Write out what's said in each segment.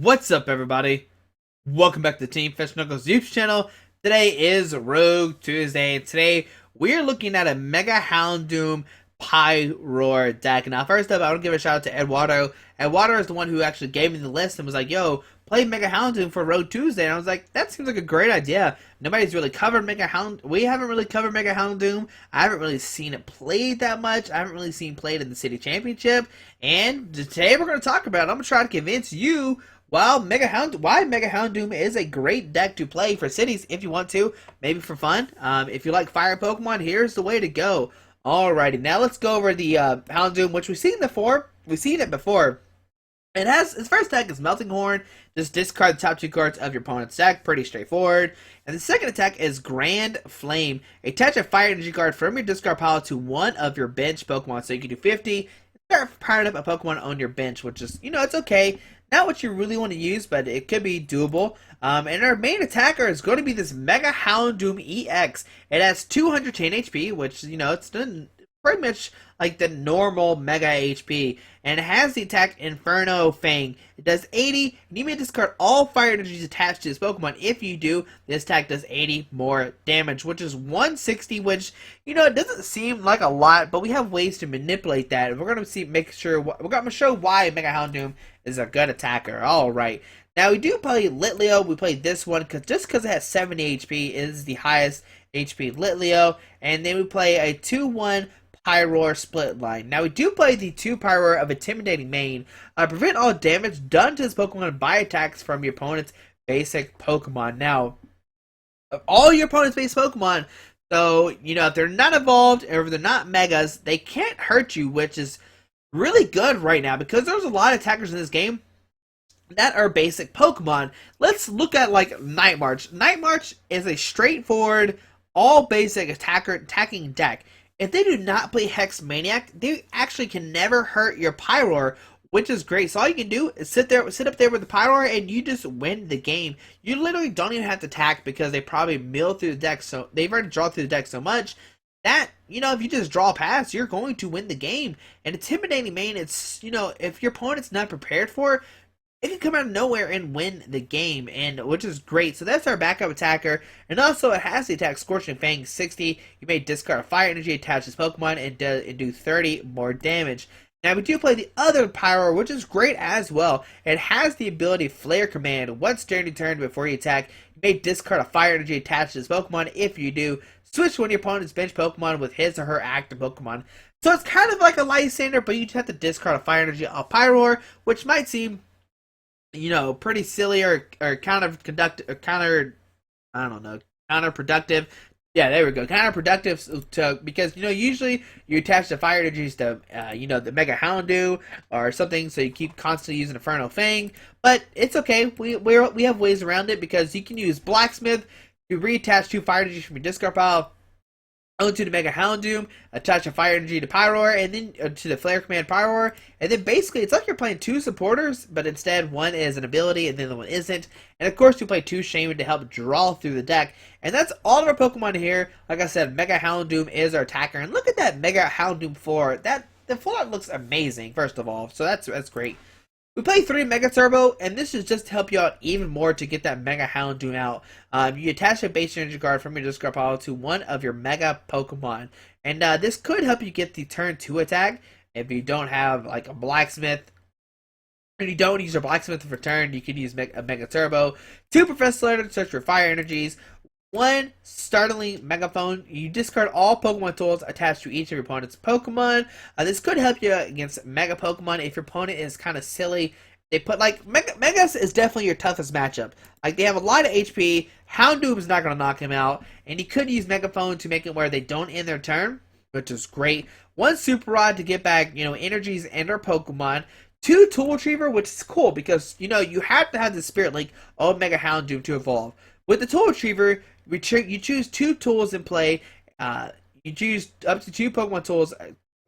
What's up, everybody? Welcome back to the Team Fish Knuckles YouTube channel. Today is Rogue Tuesday, and today we're looking at a Mega Houndoom Pyroar deck. Now, first up, I want to give a shout out to Eduardo. Eduardo is the one who actually gave me the list and was like, yo, play Mega Houndoom for Rogue Tuesday. And I was like, that seems like a great idea. Nobody's really covered Mega Hound. We haven't really covered Mega Houndoom. I haven't really seen it played that much. I haven't really seen played in the City Championship. And today we're going to talk about it. I'm going to try to convince you why Mega Houndoom is a great deck to play for cities if you want to, maybe for fun. If you like fire Pokemon, here's the way to go. Alrighty, now let's go over the Houndoom, which we've seen before. We've seen it before. It has its first attack is Melting Horn. Just discard the top two cards of your opponent's deck. Pretty straightforward. And the second attack is Grand Flame. Attach a fire energy card from your discard pile to one of your bench Pokemon. So you can do 50. Start powering up a Pokemon on your bench, which is, it's okay. Not what you really want to use, but it could be doable. And our main attacker is going to be this Mega Houndoom EX. It has 210 HP, which, it's pretty much like the normal Mega HP. And it has the attack Inferno Fang. It does 80, and you may discard all fire energies attached to this Pokemon. If you do, this attack does 80 more damage, which is 160, which, it doesn't seem like a lot, but we have ways to manipulate that. And we're going to we're going to show why Mega Houndoom is a good attacker. Alright. Now, we do play Litleo. We played this one just because it has 70 HP. It is the highest HP Litleo. And then we play a 2-1 Pyroar split line. Now, we do play the 2 Pyroar of Intimidating Mane. Prevent all damage done to this Pokemon by attacks from your opponent's basic Pokemon. Now, of all your opponent's basic Pokemon, so, if they're not evolved or if they're not Megas, they can't hurt you, which is really good right now because there's a lot of attackers in this game that are basic Pokemon. Let's look at like Night March. Night March is a straightforward, all basic attacking deck. If they do not play Hex Maniac, they actually can never hurt your Pyroar, which is great. So all you can do is sit up there with the Pyroar, and you just win the game. You literally don't even have to attack because they probably mill through the deck. So they've already drawn through the deck so much that, if you just draw past, you're going to win the game. And Intimidating Mane, it's, if your opponent's not prepared for it, it can come out of nowhere and win the game, and which is great. So that's our backup attacker. And also, it has the attack Scorching Fang 60. You may discard a fire energy attached to this Pokemon and do 30 more damage. Now, we do play the other Pyroar, which is great as well. It has the ability Flare Command. Once during your turn before you attack, you may discard a fire energy attached to this Pokemon. If you do, switch one of your opponent's bench Pokemon with his or her active Pokemon. So it's kind of like a Lysander, but you just have to discard a fire energy off Pyroar, which might seem, pretty silly or counterproductive. Yeah, there we go. Counterproductive because usually you attach the fire energies to the Mega Houndoom or something, so you keep constantly using Inferno Fang. But it's okay. We have ways around it because you can use Blacksmith to reattach 2 fire energies from your discard pile onto the Mega Houndoom, attach a fire energy to Pyroar, and then to the Flare Command Pyroar, and then basically it's like you're playing 2 supporters, but instead one is an ability and the other one isn't. And of course you play 2 Shaman to help draw through the deck. And that's all of our Pokemon here. Like I said, Mega Houndoom is our attacker, and look at that Mega Houndoom floor. The floor looks amazing, first of all, so that's great. We play 3 Mega Turbo, and this is just to help you out even more to get that Mega Houndoom out. You attach a base energy card from your discard pile to one of your Mega Pokemon. And this could help you get the turn 2 attack. If you don't have like a Blacksmith, and you don't use your Blacksmith for turn, you can use a Mega Turbo. 2 Professor Letter to search for fire energies. 1 Startling Megaphone. You discard all Pokemon tools attached to each of your opponent's Pokemon. This could help you against Mega Pokemon if your opponent is kind of silly. They put Megas is definitely your toughest matchup. Like, they have a lot of HP. Houndoom is not going to knock him out, and you could use Megaphone to make it where they don't end their turn, which is great. 1 Super Rod to get back energies and our Pokemon. 2 Tool Retriever, which is cool because you have to have the Spirit Link of Mega Houndoom to evolve. With the Tool Retriever, you choose 2 tools in play. You choose up to 2 Pokemon tools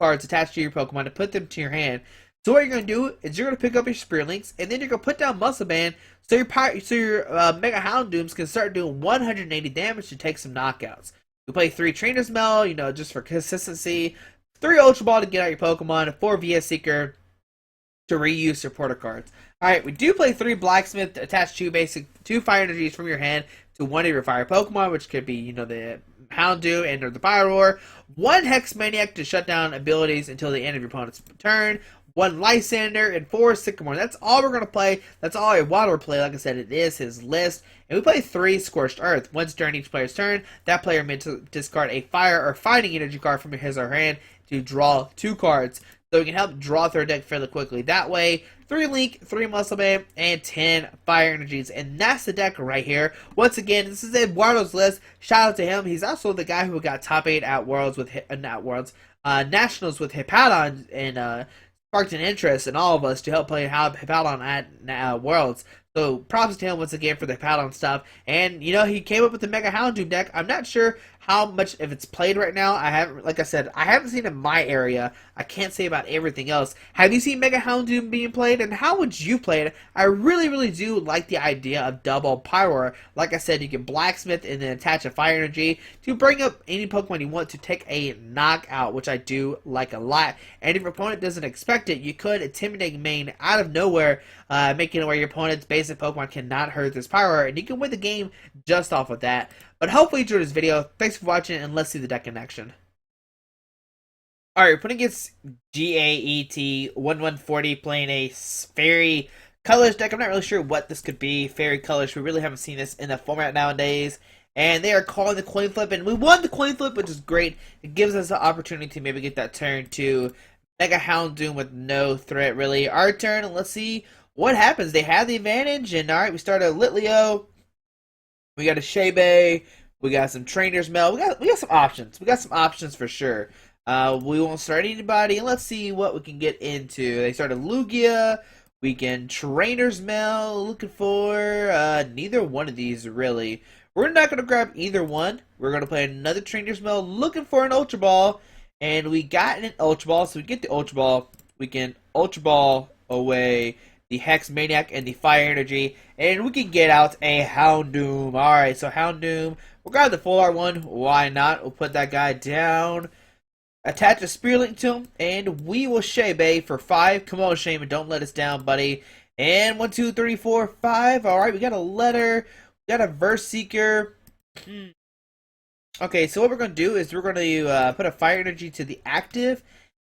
cards attached to your Pokemon to put them to your hand. So what you're going to do is you're going to pick up your Spirit Links, and then you're going to put down Muscle Band so your Mega Houndooms can start doing 180 damage to take some knockouts. You play 3 Trainer's Mail, just for consistency. 3 Ultra Ball to get out your Pokemon. 4 VS Seeker to reuse supporter cards. Alright, we do play 3 Blacksmith, attach 2 fire energies from your hand to one of your fire Pokemon, which could be, the Houndoom and or the Pyroar. 1 Hex Maniac to shut down abilities until the end of your opponent's turn. 1 Lysander and 4 Sycamore. That's all we're going to play. That's all I want to play. Like I said, it is his list. And we play 3 Scorched Earth. Once during each player's turn, that player may discard a fire or fighting energy card from his or her hand to draw 2 cards. So we can help draw through our deck fairly quickly. That way, 3 Link, 3 Muscle Man, and 10 Fire Energies. And that's the deck right here. Once again, this is Eduardo's list. Shout out to him. He's also the guy who got top 8 at Worlds with, Nationals with Hippowdon, and sparked an interest in all of us to help play Hippowdon at Worlds. So props to him once again for the Hippowdon stuff. And, he came up with the Mega Houndoom deck. I'm not sure how much, if it's played right now. Like I said, I haven't seen it in my area. I can't say about everything else. Have you seen Mega Houndoom being played? And how would you play it? I really, really do like the idea of double Pyroar. Like I said, you can Blacksmith and then attach a Fire Energy to bring up any Pokemon you want to take a knockout, which I do like a lot. And if your opponent doesn't expect it, you could Intimidating Main out of nowhere, making it where your opponent's basic Pokemon cannot hurt this Pyroar, and you can win the game just off of that. But hopefully you enjoyed this video. Thanks for watching, and let's see the deck in action. Alright, we're putting against GAET1140, playing a Fairy Colors deck. I'm not really sure what this could be. Fairy Colors, we really haven't seen this in the format nowadays. And they are calling the coin flip, and we won the coin flip, which is great. It gives us the opportunity to maybe get that turn to Mega Houndoom with no threat, really. Our turn, and let's see what happens. They have the advantage, and alright, we start a Litleo. We got a Shebe. We got some Trainer's Mail. We got some options. We got some options for sure. We won't start anybody. And let's see what we can get into. They started Lugia. We can Trainer's Mail. Looking for neither one of these really. We're not going to grab either one. We're going to play another Trainer's Mail. Looking for an Ultra Ball. And we got an Ultra Ball. So we get the Ultra Ball. We can Ultra Ball away the Hex Maniac and the Fire Energy, and we can get out a Houndoom. Alright, so Houndoom, we'll grab the full art one, why not? We'll put that guy down, attach a Spear Link to him, and we will Shebe for 5. Come on, Shaman, don't let us down, buddy. And 1, 2, 3, 4, 5. Alright, we got a Letter, we got a Verse Seeker. Okay, so what we're going to do is we're going to put a Fire Energy to the active,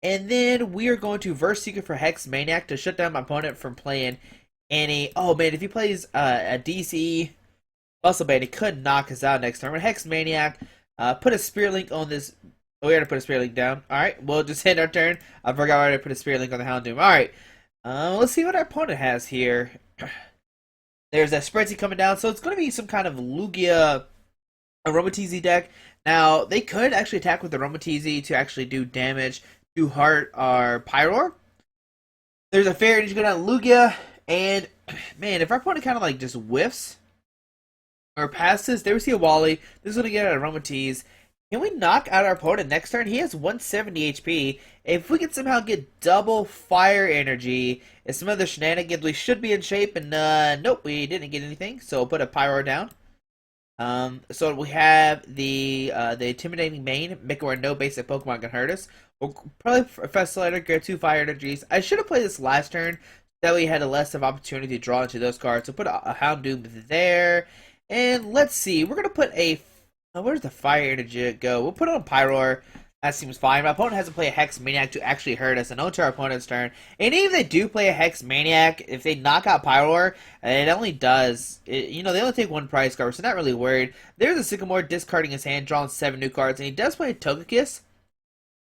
and then we are going to Verse Seeker for Hex Maniac to shut down my opponent from playing any... Oh, man, if he plays a DC Muscle Band, he could knock us out next turn. With Hex Maniac, put a Spear Link on this... Oh, we already put a Spear Link down. Alright, we'll just hit our turn. I forgot I already put a Spear Link on the Houndoom. Alright, let's see what our opponent has here. There's a Spreadsy coming down, so it's going to be some kind of Lugia Aromatisse deck. Now, they could actually attack with the Aromatisse to actually do damage to hurt our Pyroar. There's a Fairy Energy going down Lugia, and man, if our opponent kind of like just whiffs or passes, there we see a Wally. This is going to get an Aromatisse. Can we knock out our opponent next turn? He has 170 HP. If we can somehow get double Fire Energy and some other shenanigans, we should be in shape, and nope, we didn't get anything, so we'll put a Pyroar down. So we have the Intimidating Main, make it where no basic Pokemon can hurt us. We'll probably Professor Letter, get 2 Fire Energies. I should have played this last turn, that way we had a less of opportunity to draw into those cards. So put a Houndoom there, and let's see, we're gonna put a... where's the Fire Energy go? We'll put it on Pyroar. That seems fine. My opponent has to play a Hex Maniac to actually hurt us, and on to our opponent's turn. And even if they do play a Hex Maniac, if they knock out Pyroar, it only does... they only take 1 prize card, so not really worried. There's a Sycamore discarding his hand, drawing 7 new cards, and he does play a Togekiss.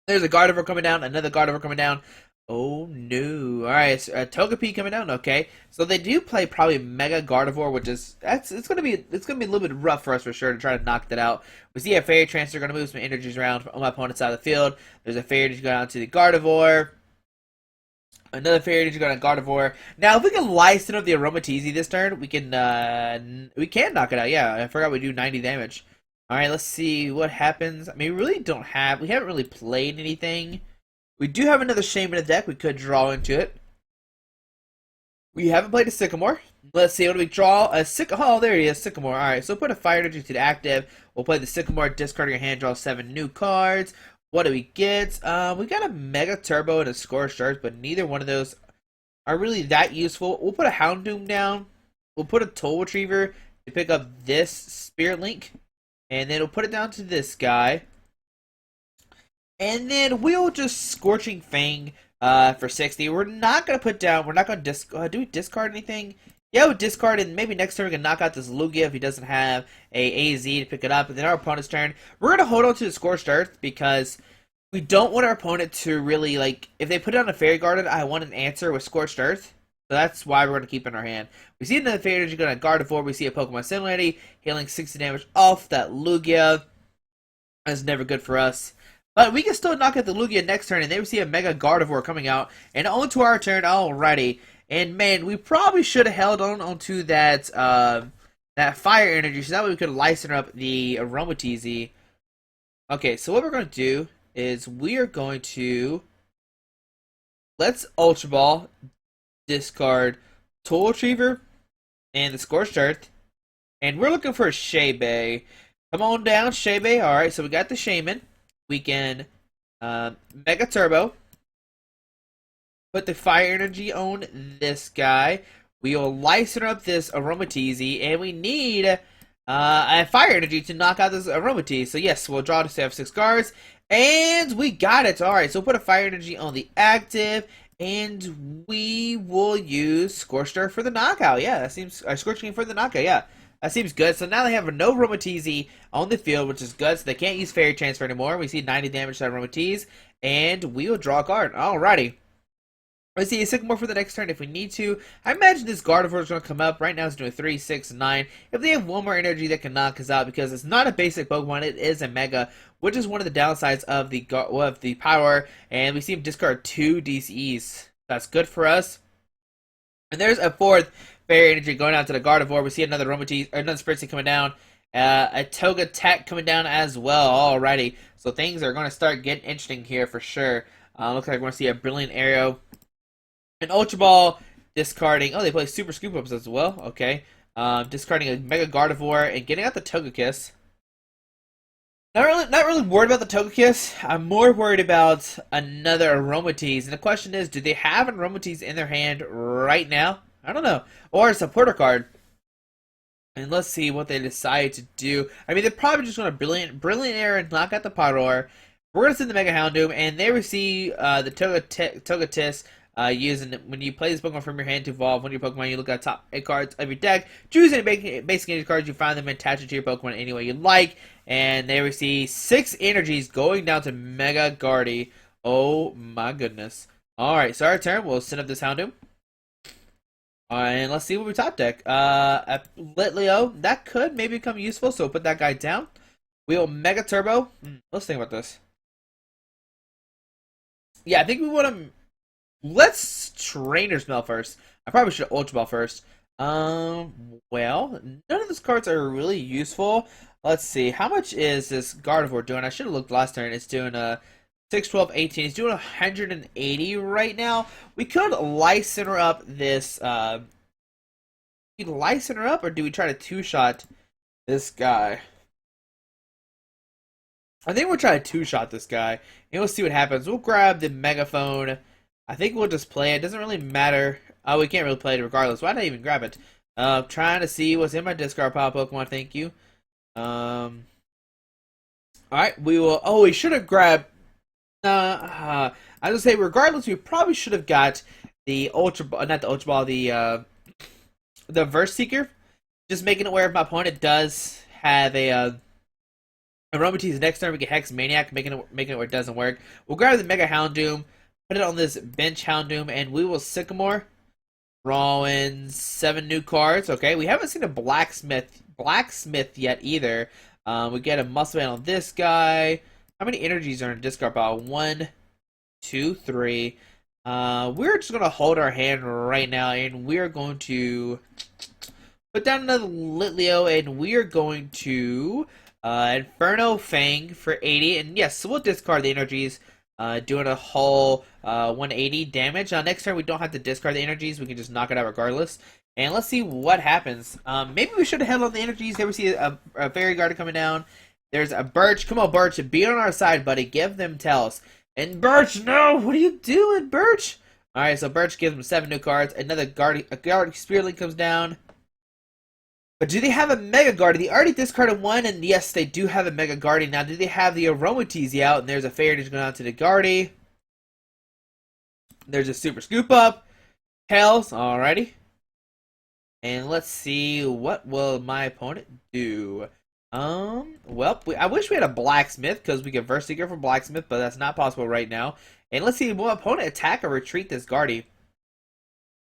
There's a Gardevoir coming down, another Gardevoir coming down. Oh no. Alright, so, Togepi coming down, okay. So they do play probably Mega Gardevoir, which is it's gonna be a little bit rough for us for sure to try to knock that out. We see a Fairy Transfer, gonna move some energies around on my opponent's side of the field. There's a Fairy to go down to the Gardevoir. Another Fairy to go down to Gardevoir. Now if we can Lysen up the Aromatisse this turn, we can knock it out, yeah. I forgot we do 90 damage. Alright, let's see what happens. I mean, we haven't really played anything. We do have another Shame in the deck. We could draw into it. We haven't played a Sycamore. Let's see, what do we draw? A Sycamore. Oh, there he is, Sycamore. Alright, so put a Fire Energy to the active. We'll play the Sycamore, discarding your hand, draw 7 new cards. What do we get? We got a Mega Turbo and a Scorched Earth, but neither one of those are really that useful. We'll put a Houndoom down. We'll put a Toll Retriever to pick up this Spirit Link. And then we'll put it down to this guy. And then we'll just Scorching Fang for 60. We're not going to put down, we're not going to do we discard anything? Yeah, we'll discard, and maybe next turn we can knock out this Lugia if he doesn't have a AZ to pick it up. And then our opponent's turn, we're going to hold on to the Scorched Earth because we don't want our opponent to really, like, if they put it on a Fairy Garden, I want an answer with Scorched Earth. So that's why we're going to keep it in our hand. We see another Fairy Energy going to Gardevoir. We see a Pokemon Similarity, healing 60 damage off that Lugia. That's never good for us. But we can still knock out the Lugia next turn, and then we see a Mega Gardevoir coming out. And on to our turn, alrighty. And man, we probably should have held onto that that Fire Energy, so that way we could license up the Aromatisse. Okay, so what we're going to do is we are going to let's Ultra Ball, discard Toll Retriever and the Scorched Earth, and we're looking for a Shebe. Come on down, Shebe. All right, so we got the Shaman. We can Mega Turbo. Put the Fire Energy on this guy. We will license up this Aromatisse, and we need a Fire Energy to knock out this Aromatisse. So yes, we'll draw to have 6 cards, and we got it. All right, so we'll put a Fire Energy on the active, and we will use Scorched Earth for the knockout. Yeah, that seems Scorching for the knockout. Yeah, that seems good. So now they have no Aromatisse on the field, which is good. So they can't use Fairy Transfer anymore. We see 90 damage to Aromatisse, and we will draw a card. Alrighty. Let's see a Sycamore for the next turn if we need to. I imagine this Gardevoir is going to come up. Right now it's doing 3, 6, 9. If they have one more energy that can knock us out, because it's not a basic Pokemon, it is a Mega, which is one of the downsides of the power. And we see him discard 2 DCEs. That's good for us. And there's a 4th Fairy Energy going out to the Gardevoir. We see another Aromatisse, or another Spirit Seed coming down. A Toga Tech coming down as well. Alrighty. So things are going to start getting interesting here for sure. Looks like we're going to see a Brilliant Arrow. An Ultra Ball, discarding. Oh, they play Super Scoop Ups as well. Okay. Discarding a Mega Gardevoir and getting out the Togekiss. Not really worried about the Togekiss. I'm more worried about another Aromatisse. And the question is, do they have an Aromatisse in their hand right now? I don't know. Or a supporter card. And let's see what they decide to do. I mean, they're probably just going to Brilliant Air and knock out the Pyroar. We're going to send the Mega Houndoom, and there we see the Togekiss. Using when you play this Pokemon from your hand to evolve one of your Pokemon, you look at the top 8 cards of your deck, choose any basic energy cards, you find them, and attach it to your Pokemon any way you like. And there we see 6 energies going down to Mega Guardy. Oh my goodness. Alright, so our turn, we'll send up this Houndoom. And let's see what we top deck. A Litleo, that could maybe become useful, so we'll put that guy down. We'll Mega Turbo. Let's think about this. Yeah, I think we want to. Let's Trainer's Mail first. I probably should have Ultra Ball first. Well, none of those cards are really useful. Let's see. How much is this Gardevoir doing? I should have looked last turn. It's doing 6, 12, 18. He's doing 180 right now. We could license her up this. We license her up, or do we try to 2-shot this guy? I think we'll try to 2-shot this guy, and we'll see what happens. We'll grab the Megaphone. I think we'll just play it. It doesn't really matter. Oh, we can't really play it regardless. Why did I even grab it? Trying to see what's in my discard pile Pokemon. Thank you. Alright, we will. Oh, we should have grabbed. I was gonna say, regardless, we probably should have got the Ultra Ball, not the Ultra Ball, the Verse Seeker. Just making it where if my opponent does have a Aromatisse next turn, we get Hex Maniac, making it where it doesn't work. We'll grab the Mega Houndoom. Put it on this bench Houndoom, and we will Sycamore. Drawing 7 new cards. Okay, we haven't seen a Blacksmith yet either. We get a Muscle Man on this guy. How many energies are in discard pile? 1, 2, 3. We're just gonna hold our hand right now, and we're going to put down another Litleo, and we are going to Inferno Fang for 80. And yes, so we'll discard the energies. Doing a whole 180 damage. Next turn we don't have to discard the energies. We can just knock it out regardless. And let's see what happens. Maybe we should have held on the energies. There we see a Fairy Guard coming down. There's a Birch. Come on, Birch. Be on our side, buddy. Give them Tails. And Birch, no! What are you doing, Birch? Alright, so Birch gives him 7 new cards. Another Guardy Spirit Link comes down. But do they have a Mega Guardy? They already discarded one, and yes, they do have a Mega Guardy. Now, do they have the Aromatisse out? And there's a Fairy Energy going out to the Guardy. There's a Super Scoop Up. Hells, alrighty. And let's see, what will my opponent do? Well, I wish we had a Blacksmith, because we could Verse Seeker for Blacksmith, but that's not possible right now. And let's see, will opponent attack or retreat this Guardy?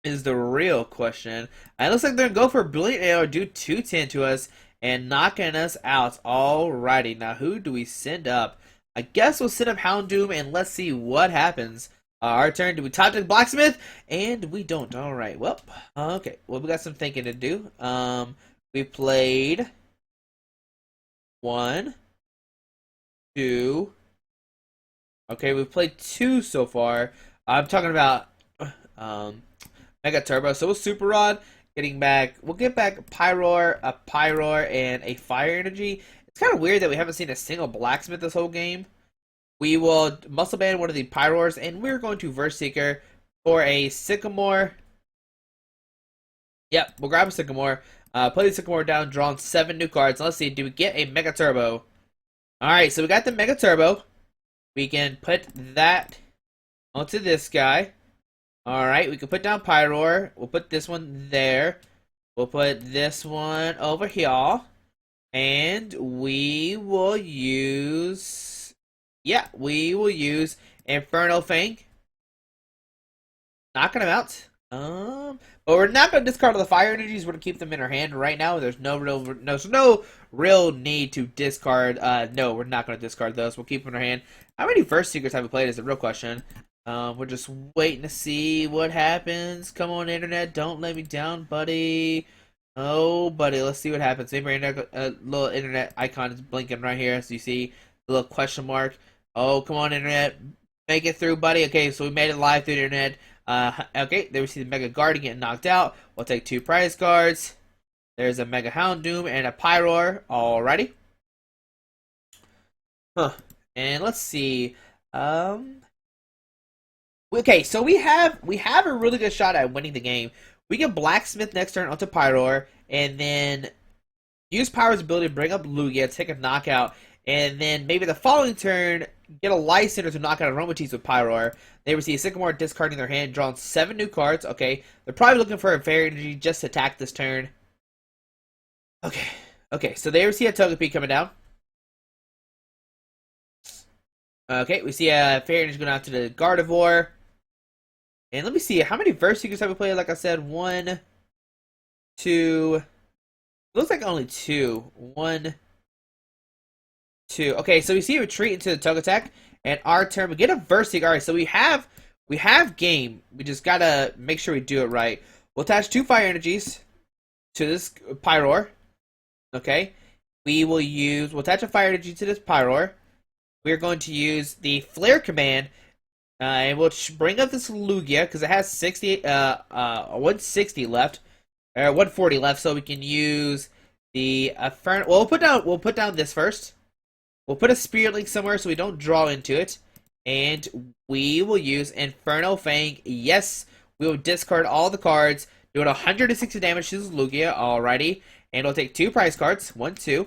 Is the real question. And it looks like they're going to go for a Brilliant Arrow, do 210 to us, and knocking us out. Alrighty, now who do we send up? I guess we'll send up Houndoom, and let's see what happens. Our turn, do we top deck Blacksmith? And we don't. Alright, well, okay. Well, we got some thinking to do. We played 1, 2. Okay, we've played 2 so far. I'm talking about Mega Turbo. So we'll Super Rod, getting back. We'll get back a Pyroar, and a Fire Energy. It's kind of weird that we haven't seen a single Blacksmith this whole game. We will Muscle Band one of the Pyroars, and we're going to Verse Seeker for a Sycamore. Yep, we'll grab a Sycamore. Play the Sycamore down, drawn 7 new cards. Let's see, do we get a Mega Turbo? Alright, so we got the Mega Turbo. We can put that onto this guy. Alright, we can put down Pyroar. We'll put this one there. We'll put this one over here. And we will use... yeah, we will use Inferno Fang. Knocking them out. But we're not going to discard all the Fire Energies. We're going to keep them in our hand right now. There's no real need to discard. No, we're not going to discard those. We'll keep them in our hand. How many Verse Seekers have we played is the real question. We're just waiting to see what happens. Come on, Internet. Don't let me down, buddy. Oh, buddy. Let's see what happens. Maybe a little Internet icon is blinking right here. As you see, the little question mark. Oh, come on, Internet. Make it through, buddy. Okay, so we made it live through the Internet. Okay, there we see the Mega Guardy getting knocked out. We'll take 2 prize cards. There's a Mega Houndoom and a Pyroar. Alrighty. And let's see. Okay, so we have a really good shot at winning the game. We get Blacksmith next turn onto Pyroar, and then use Pyroar's ability to bring up Lugia, take a knockout, and then maybe the following turn get a Lysander to knock out Aromatisse with Pyroar. They receive Sycamore discarding their hand, drawing 7 new cards. Okay, they're probably looking for a Fairy Energy just to attack this turn. Okay, so they receive a Togepi coming down. Okay, we see a Fairy Energy going out to the Gardevoir. And let me see, how many Verse Seekers have we played? Like I said, 1, 2. Looks like only 2. 1, 2. Okay, so we see a retreat into the Togetic. And our turn, we get a Verse Seeker. Alright, so we have game. We just gotta make sure we do it right. We'll attach 2 Fire Energies to this Pyroar. Okay. We'll attach a Fire Energy to this Pyroar. We're going to use the Flare Command. And we'll bring up this Lugia, because it has 160 left. Or 140 left, so we can use the Inferno. Well, we'll put down this first. We'll put a Spirit Link somewhere so we don't draw into it. And we will use Inferno Fang. Yes, we will discard all the cards. Do it 160 damage to this Lugia. Alrighty. And we'll take 2 prize cards. 1, 2.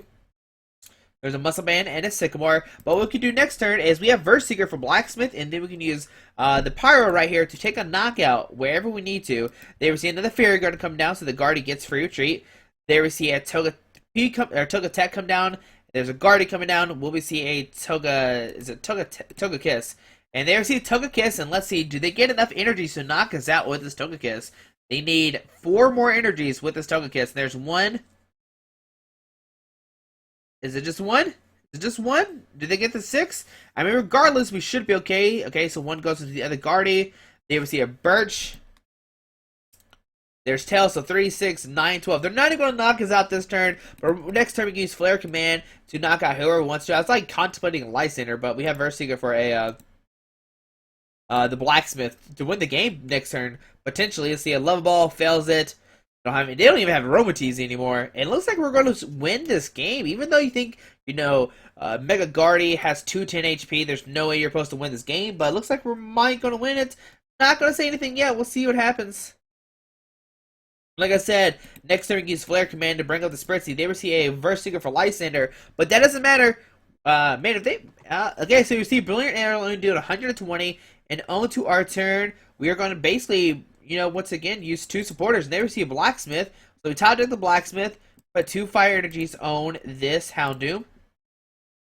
There's a Muscle Band and a Sycamore. But what we can do next turn is we have Verse Seeker for Blacksmith. And then we can use the Pyro right here to take a knockout wherever we need to. They receive another Fairy Guard to come down so the Guardy gets free retreat. They receive a Togetic come down. There's a Guardy coming down. Will we see a Togekiss? And they receive Togekiss, and let's see, do they get enough energies to knock us out with this Togekiss? They need 4 more energies with this Togekiss. There's 1. Is it just 1? Is it just 1? Do they get the 6? I mean, regardless, we should be okay. Okay, so 1 goes to the other Guardy. They receive a Birch. There's Tail, so 3, 6, 9, 12. They're not even going to knock us out this turn, but next turn we can use Flare Command to knock out whoever wants to. I was like contemplating Lysander, but we have Verse Seeker for a the Blacksmith to win the game next turn. Potentially, let's see, a Love Ball fails it. They don't even have Aromatisse anymore. And it looks like we're going to win this game, even though you think, Mega Guardy has 210 HP. There's no way you're supposed to win this game, but it looks like we might going to win it. Not gonna say anything yet. We'll see what happens. Like I said, next turn use Flare Command to bring up the Spritzy. They receive a Verse Seeker for Lysander, but that doesn't matter. Man, if they okay, so you see Brilliant Arrow only do 120, and on to our turn, we are going to basically, once again use two supporters. And they receive Blacksmith, so we top deck the Blacksmith, but two Fire Energies own this Houndoom.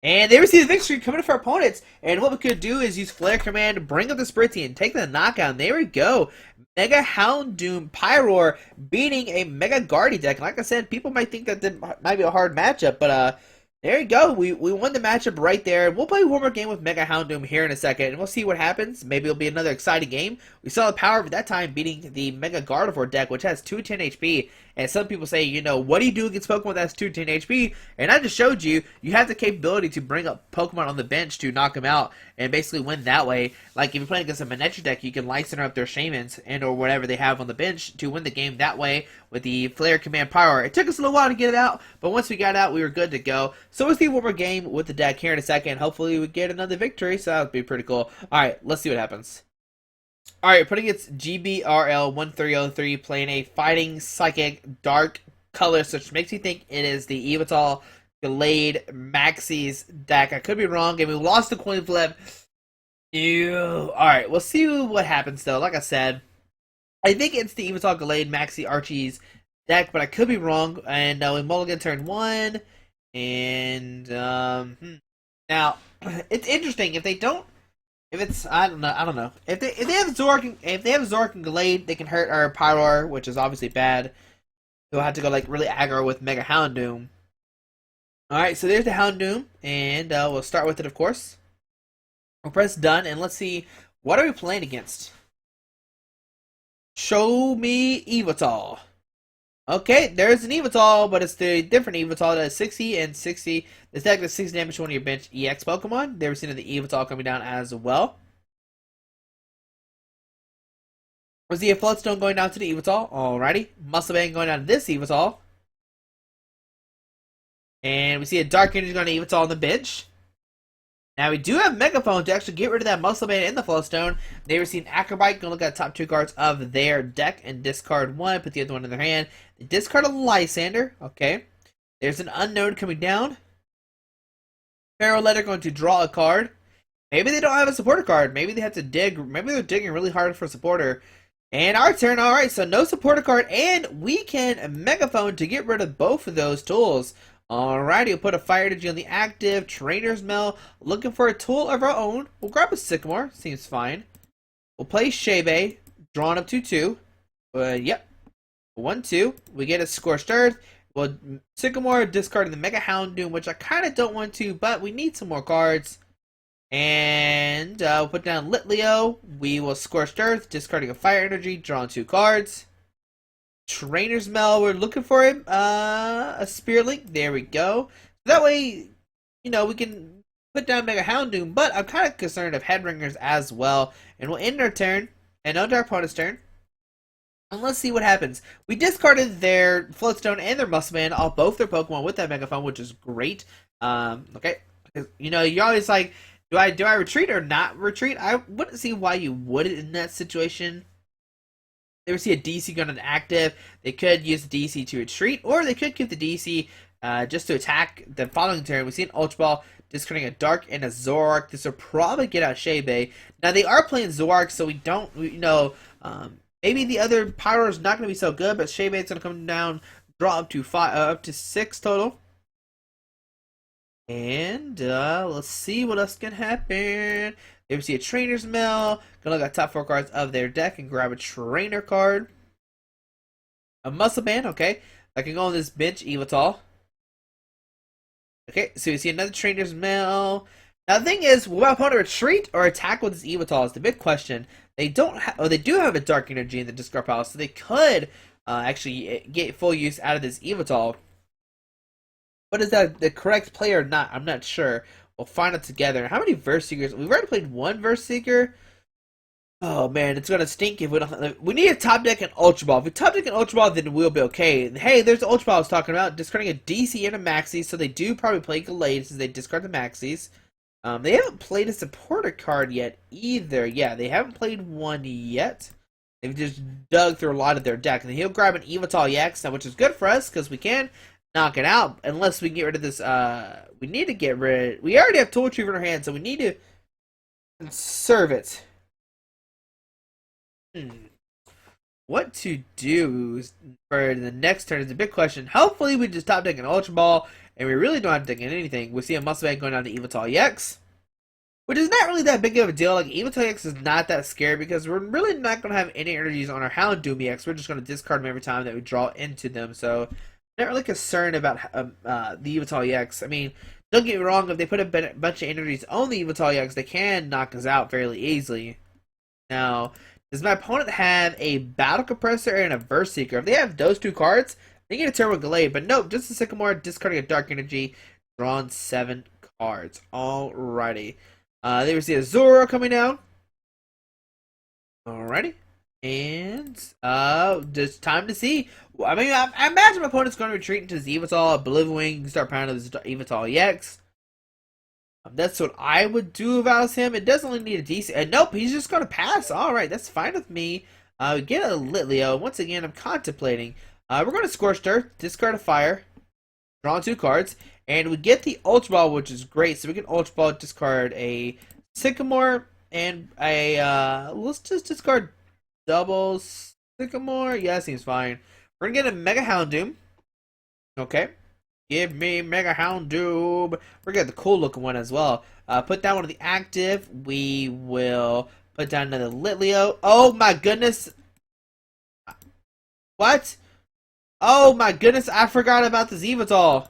And they receive the victory coming for our opponents. And what we could do is use Flare Command, bring up the Spritzy, and take the knockout. And there we go. Mega Houndoom Pyroar beating a Mega Guardy deck. Like I said, people might think that might be a hard matchup, but there you go. We won the matchup right there. We'll play one more game with Mega Houndoom here in a second, and we'll see what happens. Maybe it'll be another exciting game. We saw the power of that time beating the Mega Gardevoir deck, which has 210 HP. And some people say, what do you do against Pokemon that's 210 HP? And I just showed you, you have the capability to bring up Pokemon on the bench to knock them out and basically win that way. Like if you're playing against a Manectric deck, you can Lysander up their Shamans and or whatever they have on the bench to win the game that way with the Flare Command Power. It took us a little while to get it out, but once we got it out, we were good to go. So we'll see one more game with the deck here in a second. Hopefully we get another victory, so that would be pretty cool. Alright, let's see what happens. Alright, putting its GBRL 1303, playing a Fighting Psychic Dark Colors, which makes me think it is the Evital Delayed Maxie's deck. I could be wrong, and we lost the coin flip. Ew. Alright, we'll see what happens though. Like I said, I think it's the Evital Delayed Maxie Archie's deck, but I could be wrong. And we mulligan turn 1, and now it's interesting if they don't. If it's I don't know. If they have Zork and Glade, they can hurt our Pyroar, which is obviously bad. We'll have to go like really aggro with Mega Houndoom. Alright, so there's the Houndoom, and we'll start with it, of course. We'll press done, and let's see, what are we playing against? Show me Evital. Okay, there's an Evital, but it's the different Evital that is 60 and 60. This deck does 6 damage to one of your bench EX Pokemon. Never seen the Evital coming down as well. We see a Floodstone going down to the Evital. Alrighty. Muscle Band going down to this Evital. And we see a Dark Energy going to Evital on the bench. Now we do have Megaphone to actually get rid of that Muscle Band in the Flowstone. They receive Acrobite, gonna look at the top 2 cards of their deck and discard one, put the other one in their hand. They discard a Lysander, okay. There's an Unknown coming down. Pharaoh Letter going to draw a card. Maybe they don't have a supporter card. Maybe they have to dig. Maybe they're digging really hard for a supporter. And our turn, alright, so no supporter card, and we can Megaphone to get rid of both of those tools. Alrighty, we'll put a Fire Energy on the active, Trainer's Mail, looking for a tool of our own. We'll grab a Sycamore, seems fine. We'll play Shebe, drawn up 2-2. Yep, 1-2. We get a Scorched Earth. Well, Sycamore discarding the Mega Houndoom, which I kind of don't want to, but we need some more cards. And we'll put down Litleo. We will Scorched Earth, discarding a Fire Energy, drawing 2 cards. Trainer's Mail, we're looking for him. A Spirit Link, there we go. That way, we can put down Mega Houndoom, but I'm kind of concerned of Headringers as well. And we'll end our turn, and on to our opponent's turn. And let's see what happens. We discarded their Floatstone and their Muscleman off both their Pokemon with that Megaphone, which is great. Okay. You're always like, do I retreat or not retreat? I wouldn't see why you wouldn't in that situation. They would see a DC gun on active. They could use the DC to retreat, or they could keep the DC just to attack the following turn. We see an Ultra Ball discarding a Dark and a Zoroark. This will probably get out Shebe. Now they are playing Zoroark, so we don't, maybe the other Pyro is not going to be so good, but Shebe is going to come down, draw up to 6 total. And let's see what else can happen. They see a Trainer's Mail. Gonna look at top 4 cards of their deck and grab a Trainer card. A Muscle Band, okay. I can go on this bench, Evital. Okay, so you see another Trainer's Mail. Now the thing is, will my opponent retreat or attack with this Evital is the big question. They don't they do have a Dark Energy in the discard pile, so they could actually get full use out of this Evital. But is that the correct play or not? I'm not sure. We'll find out together. How many Verse Seekers? We've already played 1 Verse Seeker. Oh man, it's gonna stink if we don't. We need a top deck and Ultra Ball. If we top deck and Ultra Ball, then we'll be okay. And hey, there's the Ultra Ball I was talking about. Discarding a DC and a Maxi, so they do probably play Gallade since they discard the Maxis. They haven't played a supporter card yet either. Yeah, they haven't played one yet. They've just dug through a lot of their deck. And he'll grab an Evital EX, now, which is good for us because we can knock it out. Unless we can get rid of this. We need to get rid. We already have Tool Retriever in our hand, so we need to conserve it. What to do for the next turn is a big question. Hopefully, we just stop taking Ultra Ball and we really don't have to take anything. We see a Muscle Bank going down to Evital EX, which is not really that big of a deal. Like, Evital EX is not that scary because we're really not going to have any energies on our Houndoom EX. We're just going to discard them every time that we draw into them. So, not really concerned about the Evital EX. I mean, don't get me wrong, if they put a bunch of energies on the Evital EX, they can knock us out fairly easily. Now, does my opponent have a Battle Compressor and a Verse Seeker? If they have those two cards, they get a turn with Gallade. But nope, just a Sycamore, discarding a Dark Energy, drawn 7 cards. Alrighty. There we see a Zoro coming down. Alrighty. And just time to see. I mean, I imagine my opponent's going to retreat into his Evital, Oblivion, start pounding his Evital EX. That's what I would do if I was him. It doesn't really need a DC. Nope, he's just going to pass. Alright, that's fine with me. We get a Litleo. Once again, I'm contemplating. We're going to Scorched Earth, discard a Fire, draw 2 cards, and we get the Ultra Ball, which is great. So we can Ultra Ball, discard a Sycamore, and a, let's just discard double Sycamore. Yeah, that seems fine. We're going to get a Mega Houndoom. Okay. Give me Mega Houndoom. We're gonna get the cool looking one as well. Put down one of the active. We will put down another Litleo. Oh my goodness. What? Oh my goodness, I forgot about this Evital.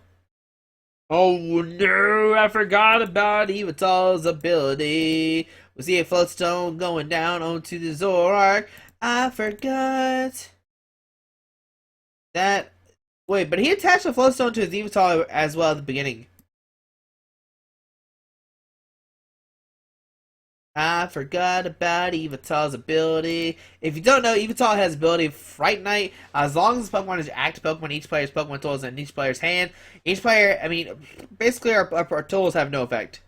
Oh no, I forgot about Evital's ability. We see a Floatstone going down onto the Zoroark. I forgot that. Wait, but he attached a Floatstone to his Evital as well at the beginning. I forgot about Evital's ability. If you don't know, Evital has ability Fright Night. As long as Pokemon is active Pokemon, each player's Pokemon tools in each player's hand. Each player, I mean, basically our tools have no effect.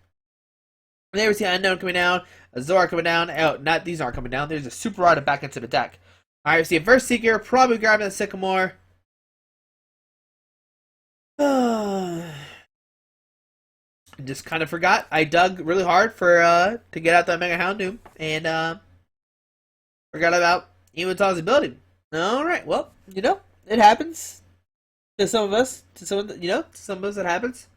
There we see Unknown coming down, a Zora coming down. Oh, not these aren't coming down. There's a Super Rod back into the deck. Alright, we see a Verse Seeker, probably grabbing the Sycamore. Just kind of forgot. I dug really hard for to get out that Mega Houndoom and forgot about Evital's ability. All right, well, you know, it happens to some of us. To some, to some of us, it happens.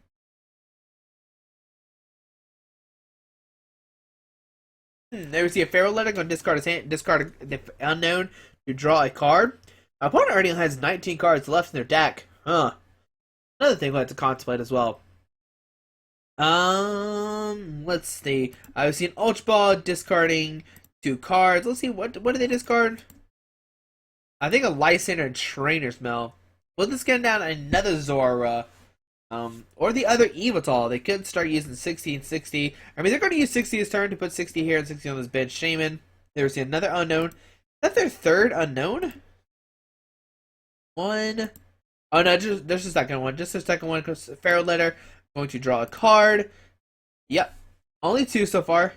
There we see a Feral Letter. Going to discard his hand, discard the Unknown to draw a card. My opponent already has 19 cards left in their deck. Huh. Another thing we'll have to contemplate as well. Let's see. I see an Ultra Ball discarding 2 cards. Let's see, what do they discard? I think a Lysander and Trainer's Mail. Will this get down another Zora? Or the other Evital. They could start using 60 and 60. I mean, they're going to use 60 this turn to put 60 here and 60 on this bench. Shaman. There we see another Unknown. Is that their third Unknown? One. Oh no, there's the second one. Just the second one. Because Feral Letter. Going to draw a card. Yep. Only 2 so far.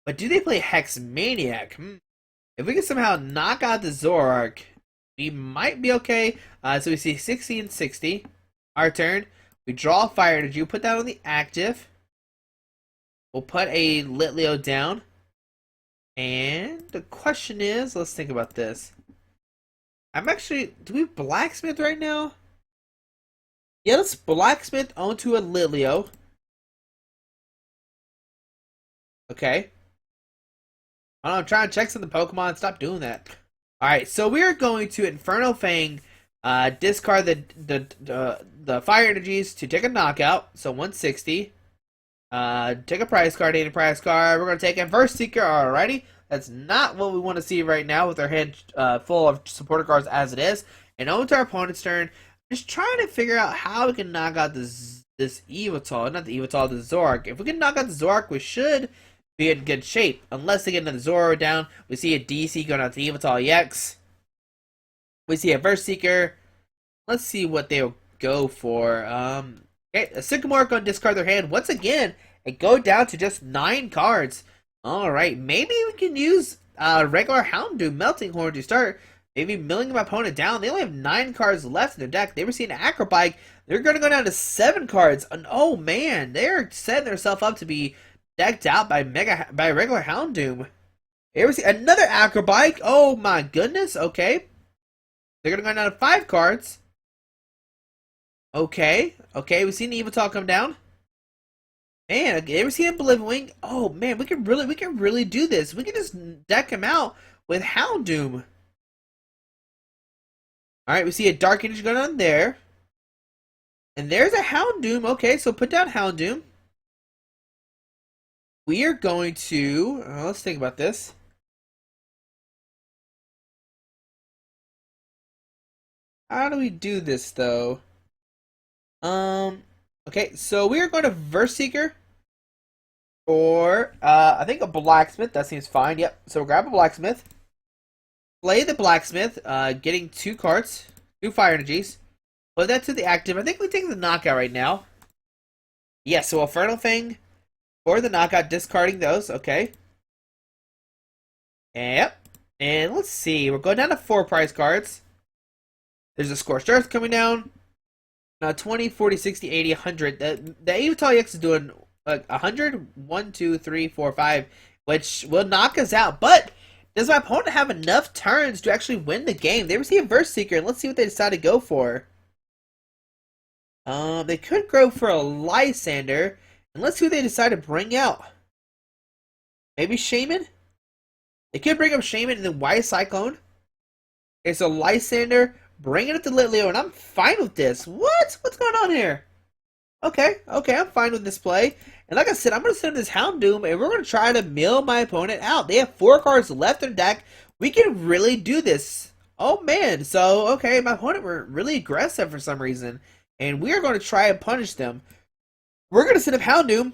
But do they play Hex Maniac? If we can somehow knock out the Zoroark, we might be okay. So we see 60 and 60. Our turn. We draw Fire Energy. We'll put that on the active. We'll put a Litleo down. And the question is, let's think about this. I'm actually, do we Blacksmith right now? Yeah, let's Blacksmith onto a Litleo. Okay. I don't know, I'm trying to check some of the Pokemon. Stop doing that. Alright, so we're going to Inferno Fang, discard the Fire Energies to take a knockout. So 160. Take a prize card, any prize card. We're going to take a Verse Seeker. Alrighty. That's not what we want to see right now with our hand full of supporter cards as it is. And on to our opponent's turn. Just trying to figure out how we can knock out this Evital, not the Evital, the Zoroark. If we can knock out the Zoroark, we should be in good shape. Unless they get another Zoro down, we see a DC going out to Evital EX. We see a Verse Seeker. Let's see what they'll go for. Okay, a Sycamore going to discard their hand once again and go down to just 9 cards. Alright, maybe we can use regular Houndoom Melting Horn to start. Maybe milling my opponent down. They only have 9 cards left in their deck. They were seeing an Acrobike. They're going to go down to 7 cards. And oh man, they're setting themselves up to be decked out by regular Houndoom. Here we see another Acrobike. Oh my goodness. Okay. They're going to go down to 5 cards. Okay. Okay, we've seen the Evital come down. Man, you ever seen a Wing? Oh man, we can really do this. We can just deck him out with Houndoom. Alright, we see a Dark Energy going on there. And there's a Houndoom. Okay, so put down Houndoom. We are going to... let's think about this. How do we do this, though? Okay, so we are going to Verseeker. Or, I think a Blacksmith. That seems fine. Yep, so grab a Blacksmith. Play the Blacksmith, getting 2 cards, 2 Fire Energies. Put that to the active. I think we take the knockout right now. Yeah, so Infernal Fang for the knockout, discarding those. Okay. Yep. And let's see. We're going down to 4 prize cards. There's a Scorched Earth coming down. 20, 40, 60, 80, 100. The Evital EX is doing 100, 1, 2, 3, 4, 5, which will knock us out. But does my opponent have enough turns to actually win the game? They receive Verseeker, and let's see what they decide to go for. They could go for a Lysander, and let's see what they decide to bring out. Maybe Shaman? They could bring up Shaman and then Wise Cyclone. Okay, so Lysander, bring it up to Litleo, and I'm fine with this. What? What's going on here? Okay, I'm fine with this play. And like I said, I'm going to send this Houndoom, and we're going to try to mill my opponent out. They have 4 cards left in their deck. We can really do this. Oh, man. So, okay, my opponent were really aggressive for some reason. And we are going to try and punish them. We're going to send up Houndoom.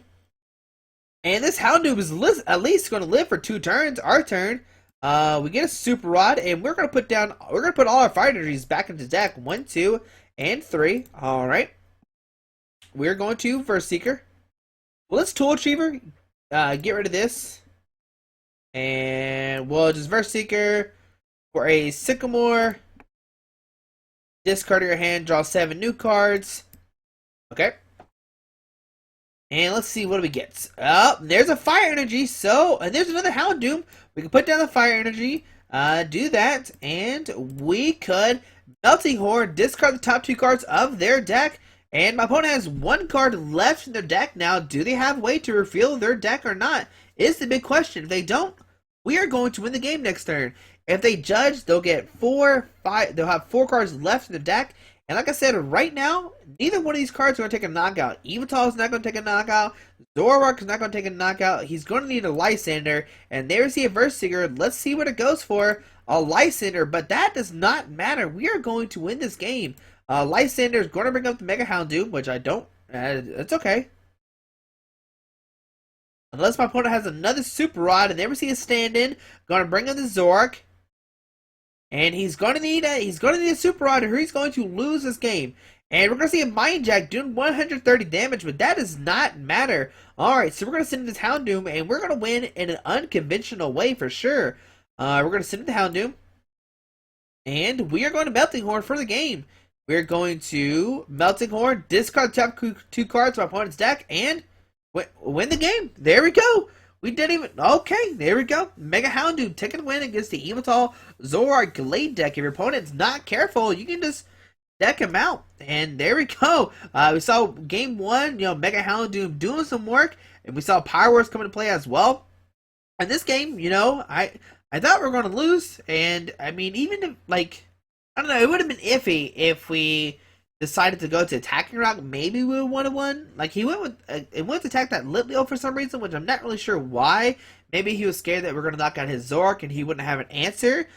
And this Houndoom is at least going to live for 2 turns. Our turn. We get a Super Rod, and we're going to put all our Fire Energies back into the deck. 1, 2, and 3. All right. We're going to Verseeker. Well, let's Tool Retriever. Get rid of this. And we'll just Verseeker for a Sycamore. Discard your hand, draw 7 new cards. Okay. And let's see, what do we get? Oh, there's a Fire Energy. So, and there's another Houndoom. We can put down the Fire Energy. Do that. And we could Melting Horn, discard the top 2 cards of their deck. And my opponent has 1 card left in their deck now. Do they have a way to reveal their deck or not? Is the big question. If they don't, we are going to win the game next turn. If they judge, they'll get 4, 5. They'll have 4 cards left in the deck. And like I said, right now, neither one of these cards are going to take a knockout. Evital is not going to take a knockout. Zoroark is not going to take a knockout. He's going to need a Lysander. And there's the Verseeker. Let's see what it goes for. A Lysander. But that does not matter. We are going to win this game. Lysander is going to bring up the Mega Houndoom, which I don't. It's okay. Unless my opponent has another Super Rod and never see a stand-in, going to bring up the Zoroark. And he's going to need a Super Rod, or he's going to lose this game. And we're going to see a Mind Jack doing 130 damage, but that does not matter. Alright, so we're going to send in this Houndoom, and we're going to win in an unconventional way for sure. We're going to send in the Houndoom. And we are going to Melting Horn for the game. We're going to Melting Horn, discard the top 2 cards of my opponent's deck, and win the game. There we go. We didn't even... Okay, there we go. Mega Houndoom taking a win against the Evital Zoroark Glade deck. If your opponent's not careful, you can just deck him out. And there we go. We saw game 1, Mega Houndoom doing some work. And we saw Pyroar come into play as well. And this game, I thought we were going to lose. And, I mean, even if, I don't know, it would have been iffy if we decided to go to attacking rock. Maybe we would have won. He went to attack that Litleo for some reason, which I'm not really sure why. Maybe he was scared that we're going to knock out his Zoroark and he wouldn't have an answer.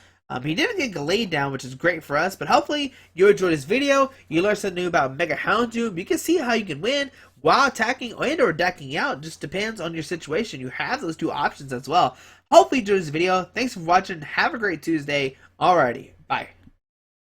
He didn't get Glade down, which is great for us. But hopefully you enjoyed this video. You learned something new about Mega Houndoom. You can see how you can win while attacking and or decking out. It just depends on your situation. You have those 2 options as well. Hopefully you enjoyed this video. Thanks for watching. Have a great Tuesday. Alrighty, bye.